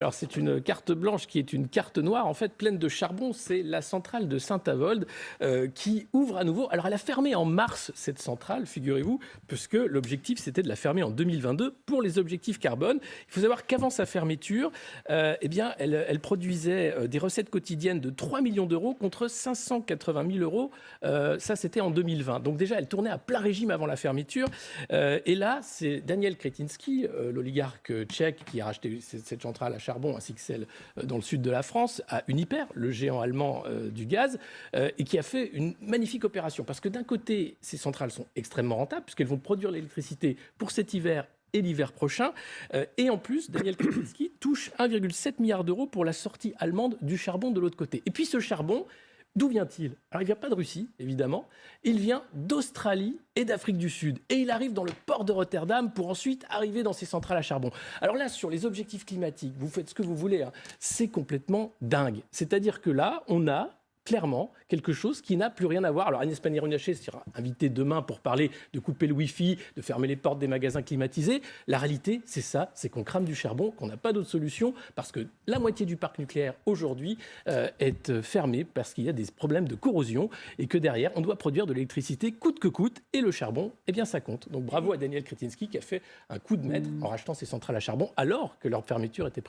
Alors c'est une carte blanche qui est une carte noire en fait pleine de charbon. C'est la centrale de Saint-Avold qui ouvre à nouveau. Alors elle a fermé en mars cette centrale, figurez-vous, puisque l'objectif c'était de la fermer en 2022 pour les objectifs carbone. Il faut savoir qu'avant sa fermeture, eh bien elle produisait des recettes quotidiennes de 3 millions d'euros contre 580 000 euros. Ça c'était en 2020. Donc déjà elle tournait à plein régime avant la fermeture. Et là c'est Daniel Kretinsky, l'oligarque tchèque qui a racheté cette centrale à charbon ainsi que celle dans le sud de la France, à Uniper, le géant allemand du gaz, et qui a fait une magnifique opération. Parce que d'un côté, ces centrales sont extrêmement rentables, puisqu'elles vont produire l'électricité pour cet hiver et l'hiver prochain. Et en plus, Daniel Kretinsky touche 1,7 milliard d'euros pour la sortie allemande du charbon de l'autre côté. Et puis ce charbon, d'où vient-il? Alors, il ne vient pas de Russie, évidemment. Il vient d'Australie et d'Afrique du Sud. Et il arrive dans le port de Rotterdam pour ensuite arriver dans ces centrales à charbon. Alors là, sur les objectifs climatiques, vous faites ce que vous voulez, hein, c'est complètement dingue. C'est-à-dire que là, on a clairement quelque chose qui n'a plus rien à voir. Alors Agnès Pannier-Runacher sera invitée demain pour parler de couper le Wi-Fi, de fermer les portes des magasins climatisés. La réalité, c'est ça, c'est qu'on crame du charbon, qu'on n'a pas d'autre solution, parce que la moitié du parc nucléaire aujourd'hui est fermé parce qu'il y a des problèmes de corrosion et que derrière, on doit produire de l'électricité coûte que coûte, et le charbon, eh bien ça compte. Donc bravo à Daniel Kretinsky qui a fait un coup de maître en rachetant ces centrales à charbon alors que leur fermeture était prévue.